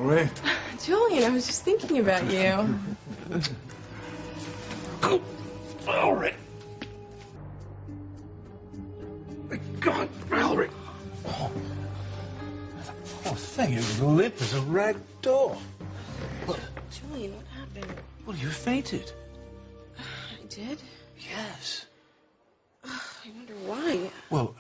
Valerie. Julian, I was just thinking about you. Oh, Valerie. My God, Valerie. Oh, poor thing. It was limp as a rag doll. Julian, what happened? Well, you fainted. I did? Yes. I wonder why. Well,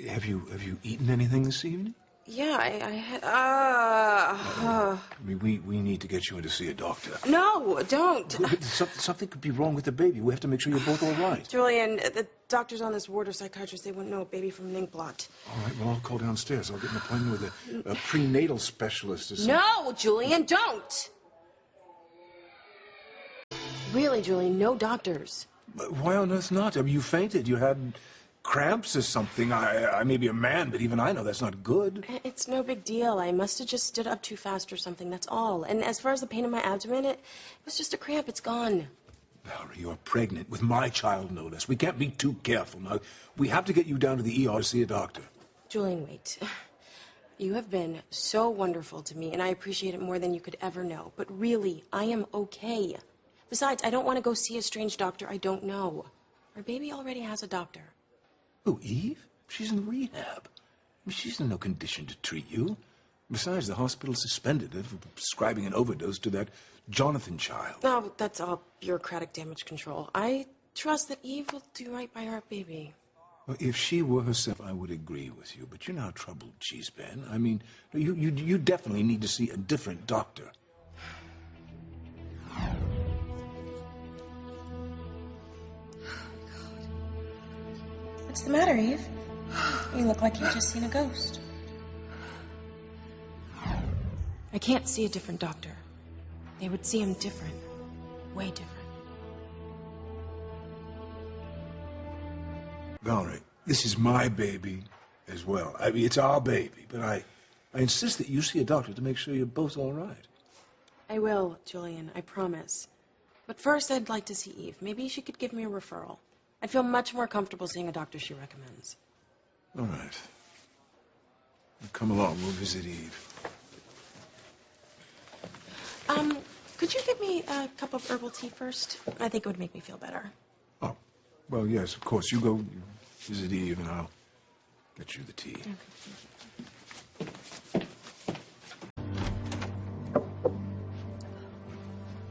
have you eaten anything this evening? Yeah, I had... I mean, we need to get you in to see a doctor. No, don't. Something could be wrong with the baby. We have to make sure you're both all right. Julian, the doctors on this ward are psychiatrists. They wouldn't know a baby from an ink blot. All right, well, I'll call downstairs. I'll get an appointment with a prenatal specialist or something. No, Julian, don't. Really, Julian, no doctors. Why on earth not? I mean, you fainted. You had cramps or something. I may be a man, but even I know that's not good. It's no big deal. I must have just stood up too fast or something, that's all. And as far as the pain in my abdomen, it was just a cramp. It's gone. Valerie, you're pregnant with my child, no less. We can't be too careful. Now, we have to get you down to the ER to see a doctor. Julian, wait. You have been so wonderful to me, and I appreciate it more than you could ever know. But really, I am okay. Besides, I don't want to go see a strange doctor I don't know. Our baby already has a doctor. Who, Eve? She's in rehab. I mean, she's in no condition to treat you. Besides, the hospital suspended her for prescribing an overdose to that Jonathan child. No, that's all bureaucratic damage control. I trust that Eve will do right by our baby. Well, if she were herself, I would agree with you. But you know how troubled she's been. I mean, you definitely need to see a different doctor. What's the matter, Eve? You look like you've just seen a ghost. I can't see a different doctor. They would see him different. Way different. Valerie, this is my baby as well. I mean, it's our baby, but I insist that you see a doctor to make sure you're both all right. I will, Julian, I promise. But first, I'd like to see Eve. Maybe she could give me a referral. I'd feel much more comfortable seeing a doctor she recommends. All right. Well, come along. We'll visit Eve. Could you get me a cup of herbal tea first? I think it would make me feel better. Oh, well, yes, of course. You go visit Eve, and I'll get you the tea. Okay.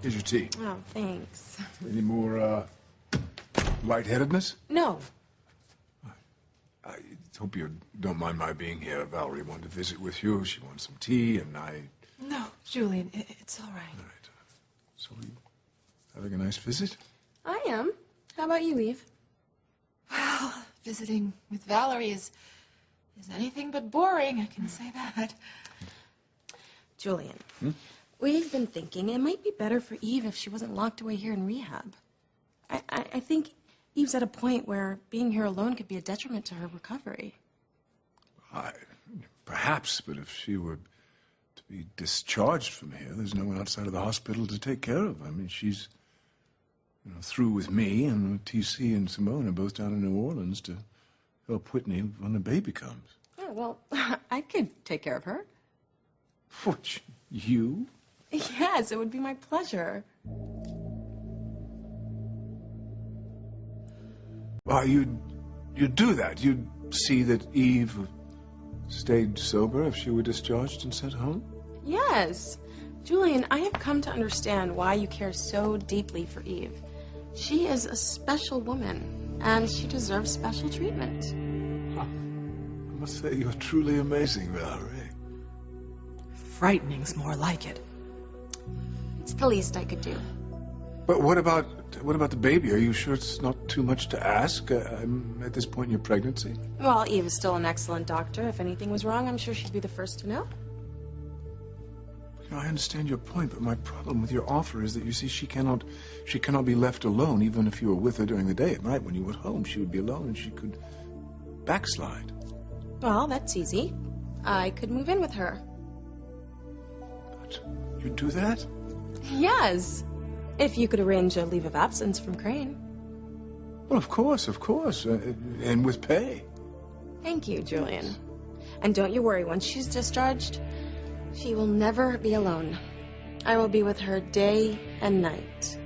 Here's your tea. Oh, thanks. Any more, lightheadedness? No. I hope you don't mind my being here. Valerie wanted to visit with you. She wants some tea, and No, Julian, it's all right. All right. So, you having a nice visit? I am. How about you, Eve? Well, visiting with Valerie is anything but boring, I can say that. Julian, we've been thinking it might be better for Eve if she wasn't locked away here in rehab. I think Eve's at a point where being here alone could be a detriment to her recovery. Perhaps, but if she were to be discharged from here, there's no one outside of the hospital to take care of her. I mean, she's through with me, and TC and Simone are both down in New Orleans to help Whitney when the baby comes. Oh, well, I could take care of her. What, you? Yes, it would be my pleasure. Well, you'd do that. You'd see that Eve stayed sober if she were discharged and sent home? Yes. Julian, I have come to understand why you care so deeply for Eve. She is a special woman, and she deserves special treatment. I must say, you're truly amazing, Valerie. Frightening's more like it. It's the least I could do. But what about the baby? Are you sure it's not too much to ask at this point in your pregnancy? Well, Eve is still an excellent doctor. If anything was wrong, I'm sure she'd be the first to know. I understand your point, but my problem with your offer is that, you see, she cannot be left alone, even if you were with her during the day. At night, when you were at home, she would be alone, and she could backslide. Well, that's easy. I could move in with her. But you'd do that? Yes. If you could arrange a leave of absence from Crane. Well, of course. And with pay. Thank you, Julian. And don't you worry, once she's discharged, She will never be alone. I will be with her day and night.